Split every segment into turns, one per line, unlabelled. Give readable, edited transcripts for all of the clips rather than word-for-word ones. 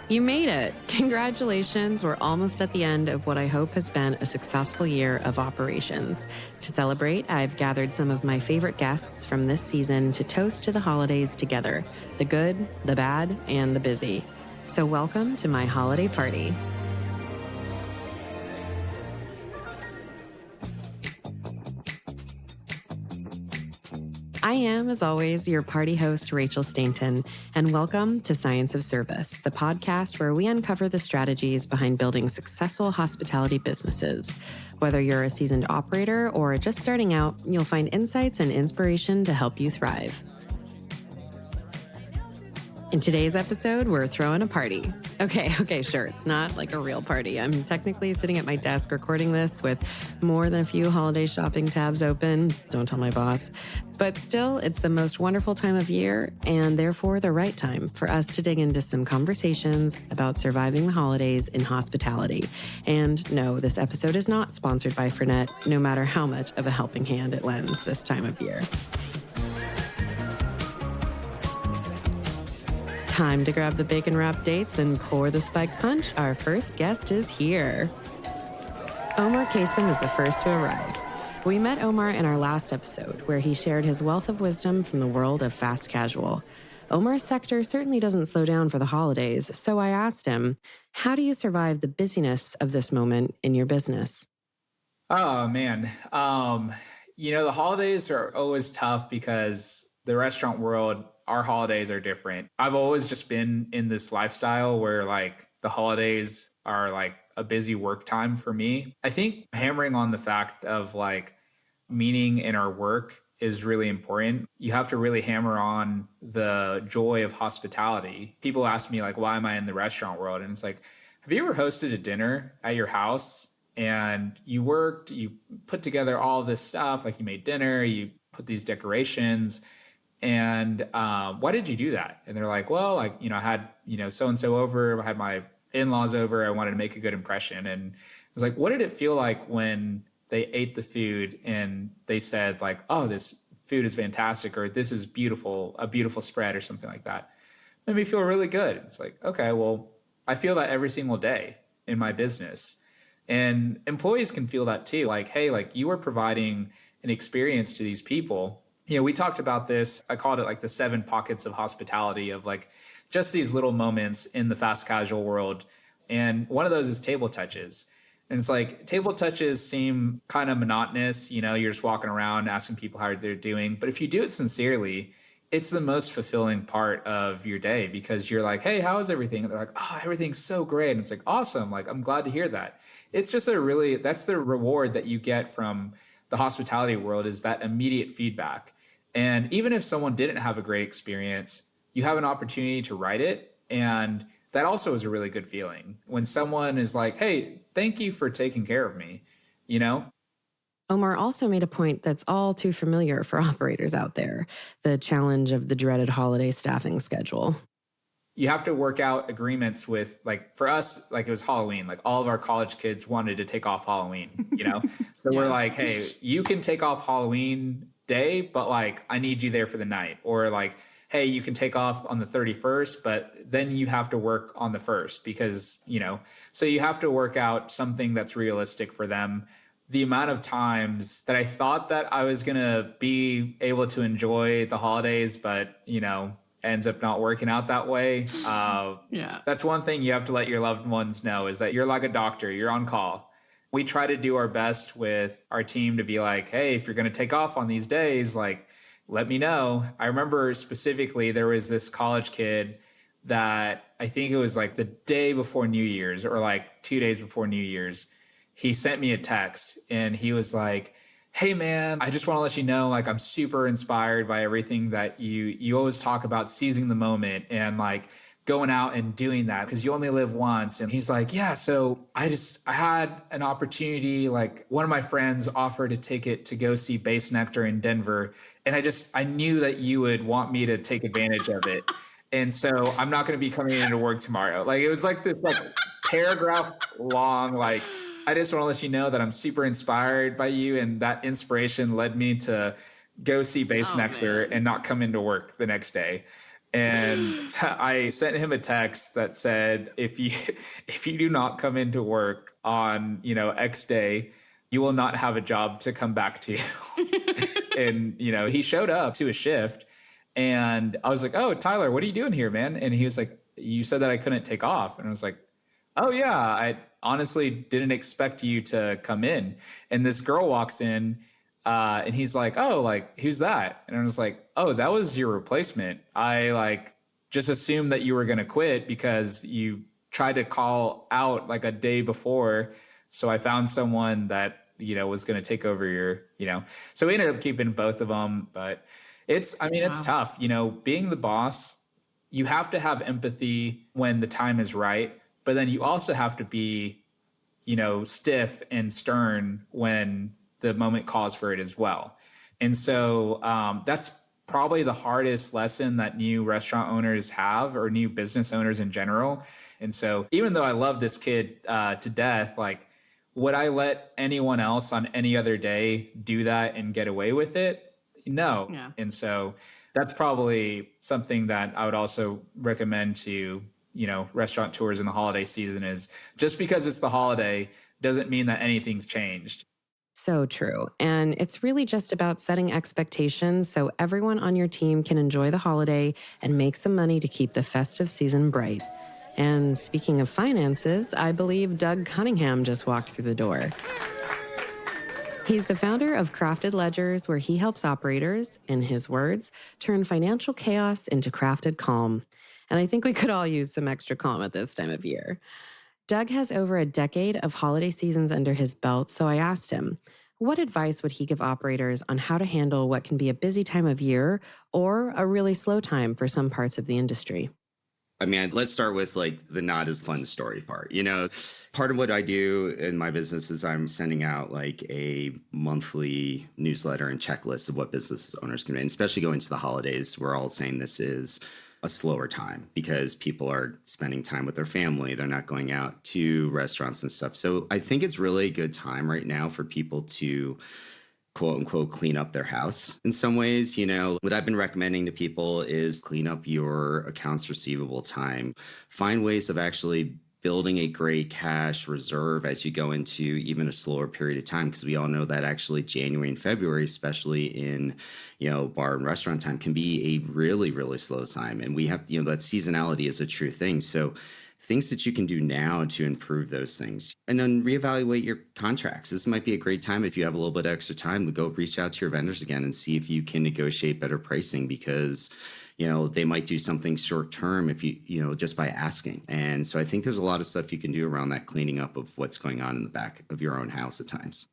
You made it. Congratulations. We're almost at the end of what I hope has been a successful year of operations. To celebrate, I've gathered some of my favorite guests from this season to toast to the holidays together, the good, the bad, and the busy. So welcome to my holiday party. I am, as always, your party host, Rachel Stainton, and welcome to Science of Service, the podcast where we uncover the strategies behind building successful hospitality businesses. Whether you're a seasoned operator or just starting out, you'll find insights and inspiration to help you thrive. In today's episode, we're throwing a party. Okay, sure. It's not like a real party. I'm technically sitting at my desk recording this with more than a few holiday shopping tabs open. Don't tell my boss. But still, it's the most wonderful time of year and therefore the right time for us to dig into some conversations about surviving the holidays in hospitality. And no, this episode is not sponsored by Fernet, no matter how much of a helping hand it lends this time of year. Time to grab the bacon-wrapped dates and pour the spiked punch. Our first guest is here. Omar Kasem is the first to arrive. We met Omar in our last episode, where he shared his wealth of wisdom from the world of fast casual. Omar's sector certainly doesn't slow down for the holidays, so I asked him, how do you survive the busyness of this moment in your business?
Oh, man. The holidays are always tough because the restaurant world, our holidays are different. I've always just been in this lifestyle where the holidays are a busy work time for me. I think hammering on the fact of meaning in our work is really important. You have to really hammer on the joy of hospitality. People ask me why am I in the restaurant world? And it's have you ever hosted a dinner at your house and you worked, you put together all this stuff, you made dinner, you put these decorations, and why did you do that? And they're I had, so-and-so over, I had my in-laws over, I wanted to make a good impression. And I was what did it feel like when they ate the food and they said oh, this food is fantastic, or this is beautiful, a beautiful spread or something like that? It made me feel really good. It's okay, well, I feel that every single day in my business. And employees can feel that too. Hey, you are providing an experience to these people. We talked about this. I called it the 7 pockets of hospitality of just these little moments in the fast casual world. And one of those is table touches. And it's table touches seem kind of monotonous. You're just walking around asking people how they're doing. But if you do it sincerely, it's the most fulfilling part of your day because you're hey, how is everything? And they're oh, everything's so great. And it's awesome. I'm glad to hear that. It's just that's the reward that you get from the hospitality world, is that immediate feedback. And even if someone didn't have a great experience, you have an opportunity to write it. And that also is a really good feeling when someone is hey, thank you for taking care of me,
Omar also made a point that's all too familiar for operators out there, the challenge of the dreaded holiday staffing schedule.
You have to work out agreements with, for us, it was Halloween. All of our college kids wanted to take off Halloween, So yeah. We're hey, you can take off Halloween day, but I need you there for the night. Or hey, you can take off on the 31st, but then you have to work on the 1st because, so you have to work out something that's realistic for them. The amount of times that I thought that I was going to be able to enjoy the holidays, but, ends up not working out that way. Yeah. That's one thing you have to let your loved ones know, is that you're like a doctor, you're on call. We try to do our best with our team to be hey, if you're going to take off on these days, let me know. I remember specifically there was this college kid that I think it was the day before New Year's or 2 days before New Year's. He sent me a text and he was hey man, I just want to let you know, I'm super inspired by everything that you always talk about, seizing the moment and going out and doing that because you only live once. And he's yeah, so I had an opportunity, one of my friends offered a ticket to go see Bass Nectar in Denver. And I knew that you would want me to take advantage of it. And so I'm not going to be coming into work tomorrow. It was this paragraph long, I just want to let you know that I'm super inspired by you. And that inspiration led me to go see Bass Nectar and not come into work the next day. And I sent him a text that said, if you do not come into work on, X day, you will not have a job to come back to. And, he showed up to a shift and I was like, "Oh, Tyler, what are you doing here, man?" And he was like, "You said that I couldn't take off." And I was like, "Oh yeah, I honestly didn't expect you to come in." And this girl walks in, and he's like, "Oh, like who's that?" And I was like, "Oh, that was your replacement. I like just assumed that you were going to quit because you tried to call out like a day before. So I found someone that, was going to take over your. So we ended up keeping both of them, but it's
Wow.
tough, being the boss. You have to have empathy when the time is right, but then you also have to be, stiff and stern when the moment calls for it as well. And so that's probably the hardest lesson that new restaurant owners have, or new business owners in general. And so even though I love this kid to death, like, would I let anyone else on any other day do that and get away with it? No.
Yeah.
And so that's probably something that I would also recommend to, restaurateurs in the holiday season, is just because it's the holiday doesn't mean that anything's changed.
So true. And it's really just about setting expectations so everyone on your team can enjoy the holiday and make some money to keep the festive season bright. And speaking of finances, I believe Doug Cunningham just walked through the door. He's the founder of Crafted Ledgers, where he helps operators, in his words, turn financial chaos into crafted calm. And I think we could all use some extra calm at this time of year. Doug has over a decade of holiday seasons under his belt, so I asked him, what advice would he give operators on how to handle what can be a busy time of year or a really slow time for some parts of the industry?
I mean, let's start with like the not as fun story part. Part of what I do in my business is I'm sending out like a monthly newsletter and checklist of what business owners can do, and especially going to the holidays. We're all saying this is a slower time because people are spending time with their family. They're not going out to restaurants and stuff. So I think it's really a good time right now for people to quote unquote clean up their house in some ways. What I've been recommending to people is clean up your accounts receivable time. Find ways of actually building a great cash reserve as you go into even a slower period of time, because we all know that actually January and February, especially in bar and restaurant time, can be a really, really slow time. And we have that seasonality is a true thing. So things that you can do now to improve those things. And then reevaluate your contracts. This might be a great time if you have a little bit of extra time to go reach out to your vendors again and see if you can negotiate better pricing, because they might do something short term if you just by asking. And so I think there's a lot of stuff you can do around that cleaning up of what's going on in the back of your own house at times.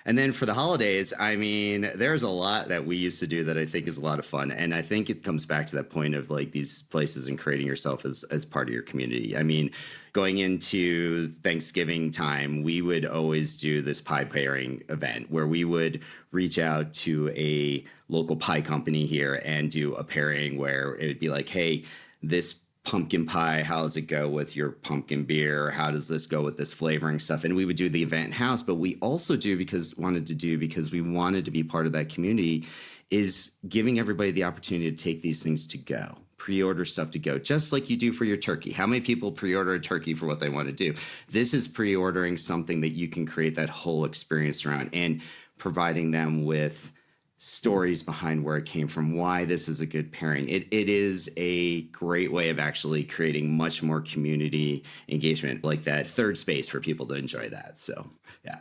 And then for the holidays, I mean, there's a lot that we used to do that I think is a lot of fun. And I think it comes back to that point of like these places and creating yourself as part of your community. I mean, going into Thanksgiving time, we would always do this pie pairing event where we would reach out to a local pie company here and do a pairing where it would be like, hey, this pumpkin pie, how does it go with your pumpkin beer? How does this go with this flavoring stuff? And we would do the event in house, but we also because we wanted to be part of that community, is giving everybody the opportunity to take these things to go, pre-order stuff to go, just like you do for your turkey. How many people pre-order a turkey for what they want to do? This is pre-ordering something that you can create that whole experience around, and providing them with stories behind where it came from, why this is a good pairing. It is a great way of actually creating much more community engagement, like that third space for people to enjoy that. So, yeah.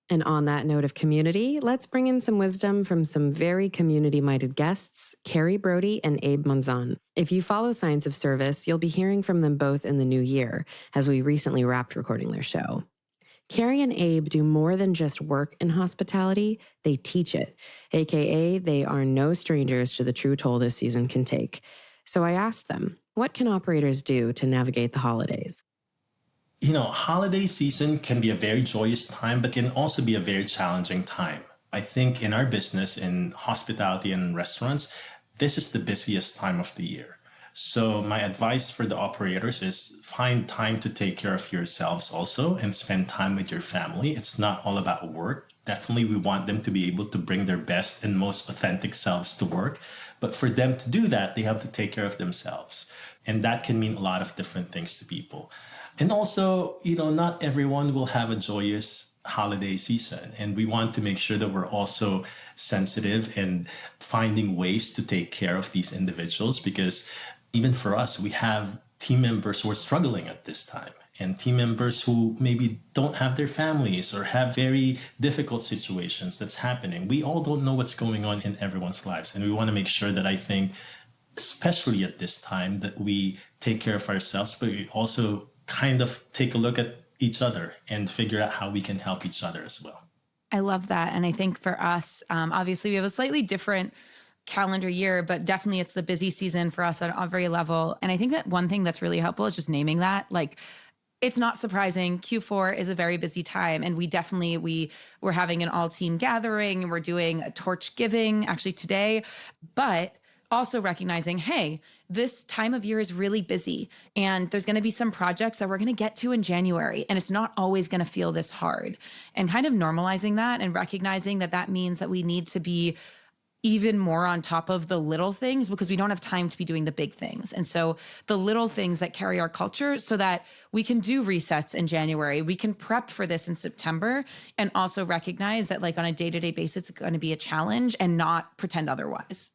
And on that note of community, let's bring in some wisdom from some very community-minded guests, Carrie Brody and Abe Monzon. If you follow Signs of Service, you'll be hearing from them both in the new year, as we recently wrapped recording their show. Carrie and Abe do more than just work in hospitality, they teach it, aka they are no strangers to the true toll this season can take. So I asked them, what can operators do to navigate the holidays?
Holiday season can be a very joyous time, but can also be a very challenging time. I think in our business, in hospitality and restaurants, this is the busiest time of the year. So my advice for the operators is find time to take care of yourselves also and spend time with your family. It's not all about work. Definitely, we want them to be able to bring their best and most authentic selves to work. But for them to do that, they have to take care of themselves. And that can mean a lot of different things to people. And also, not everyone will have a joyous holiday season. And we want to make sure that we're also sensitive and finding ways to take care of these individuals, because even for us, we have team members who are struggling at this time, and team members who maybe don't have their families or have very difficult situations that's happening. We all don't know what's going on in everyone's lives. And we want to make sure that, I think, especially at this time, that we take care of ourselves, but we also kind of take a look at each other and figure out how we can help each other as well.
I love that. And I think for us, obviously we have a slightly different calendar year, but definitely it's the busy season for us at every level. And I think that one thing that's really helpful is just naming that. Like, it's not surprising. Q4 is a very busy time. And we're having an all-team gathering, and we're doing a torch giving actually today, but also recognizing, hey, this time of year is really busy, and there's going to be some projects that we're going to get to in January, and it's not always going to feel this hard. And kind of normalizing that and recognizing that that means that we need to be even more on top of the little things, because we don't have time to be doing the big things. And so the little things that carry our culture, so that we can do resets in January, we can prep for this in September, and also recognize that, like, on a day-to-day basis, it's going to be a challenge, and not pretend otherwise.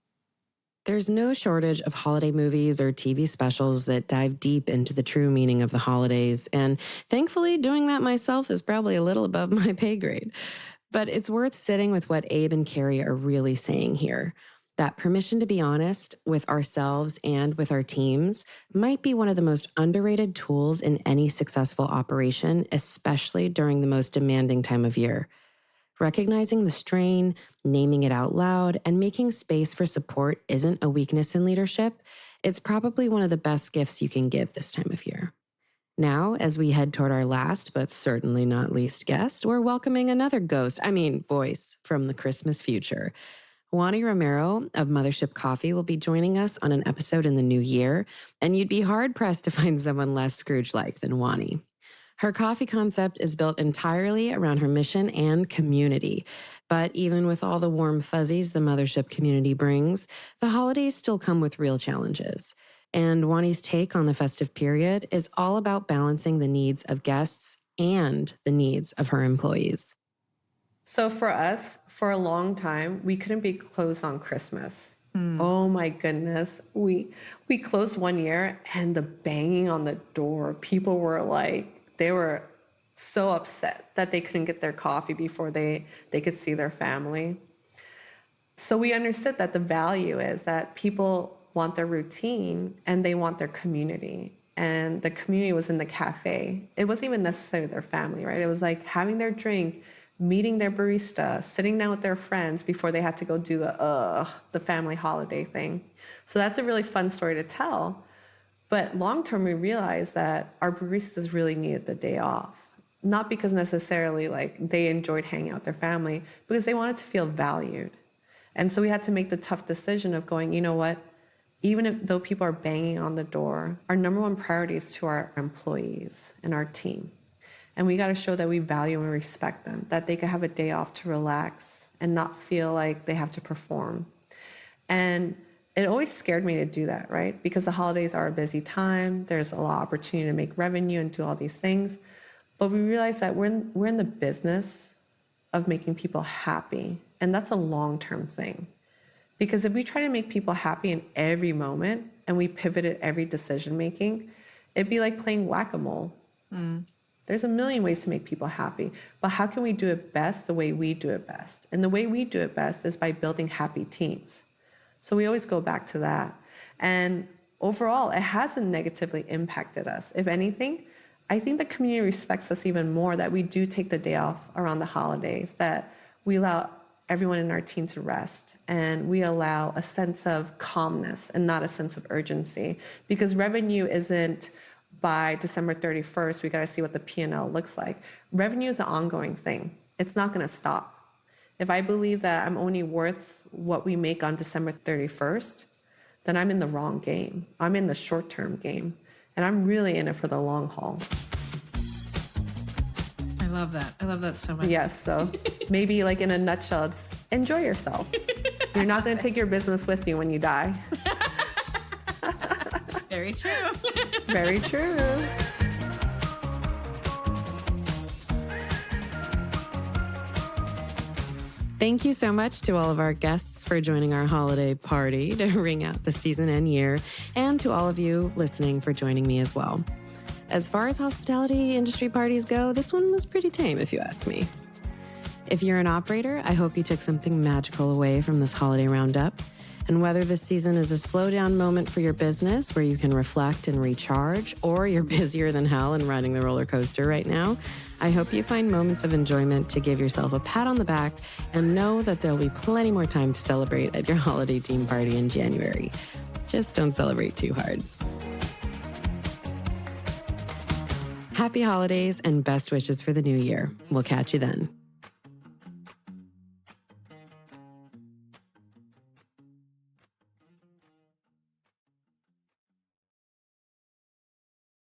There's no shortage of holiday movies or TV specials that dive deep into the true meaning of the holidays, and thankfully doing that myself is probably a little above my pay grade. But it's worth sitting with what Abe and Carrie are really saying here. That permission to be honest with ourselves and with our teams might be one of the most underrated tools in any successful operation, especially during the most demanding time of year. Recognizing the strain, naming it out loud, and making space for support isn't a weakness in leadership. It's probably one of the best gifts you can give this time of year. Now, as we head toward our last, but certainly not least guest, we're welcoming another voice from the Christmas future. Wani Romero of Mothership Coffee will be joining us on an episode in the new year, and you'd be hard-pressed to find someone less Scrooge-like than Wani. Her coffee concept is built entirely around her mission and community. But even with all the warm fuzzies the Mothership community brings, the holidays still come with real challenges. And Wani's take on the festive period is all about balancing the needs of guests and the needs of her employees.
So for us, for a long time, we couldn't be closed on Christmas. Oh my goodness. We closed one year, and the banging on the door, people were like, they were so upset that they couldn't get their coffee before they could see their family. So we understood that the value is that people want their routine and they want their community. And the community was in the cafe. It wasn't even necessarily their family, right? It was like having their drink, meeting their barista, sitting down with their friends before they had to go do the family holiday thing. So that's a really fun story to tell. But long term, we realized that our baristas really needed the day off. Not because necessarily like they enjoyed hanging out with their family, because they wanted to feel valued. And so we had to make the tough decision of going, you know what? Even though people are banging on the door, our number one priority is to our employees and our team. And we got to show that we value and respect them, that they could have a day off to relax and not feel like they have to perform. And it always scared me to do that, right? Because the holidays are a busy time. There's a lot of opportunity to make revenue and do all these things. But we realized that we're in the business of making people happy. And that's a long-term thing. Because if we try to make people happy in every moment and we pivot at every decision-making, it'd be like playing whack-a-mole. There's a million ways to make people happy. But how can we do it best the way we do it best? And the way we do it best is by building happy teams. So we always go back to that. And overall, it hasn't negatively impacted us. If anything, I think the community respects us even more that we do take the day off around the holidays, that we allow everyone in our team to rest, and we allow a sense of calmness and not a sense of urgency. Because revenue isn't by December 31st, we got to see what the P&L looks like. Revenue is an ongoing thing. It's not going to stop. If I believe that I'm only worth what we make on December 31st, then I'm in the wrong game. I'm in the short-term game, and I'm really in it for the long haul.
I
love that. I love that so much.
Yes. So maybe like in a nutshell, it's enjoy yourself. You're not going to take your business with you when you die.
Very true.
Very true.
Thank you so much to all of our guests for joining our holiday party to ring out the season and year, and to all of you listening for joining me as well. As far as hospitality industry parties go, this one was pretty tame, if you ask me. If you're an operator, I hope you took something magical away from this holiday roundup. And whether this season is a slowdown moment for your business where you can reflect and recharge, or you're busier than hell and riding the roller coaster right now, I hope you find moments of enjoyment to give yourself a pat on the back and know that there'll be plenty more time to celebrate at your holiday team party in January. Just don't celebrate too hard. Happy holidays and best wishes for the new year. We'll catch you then.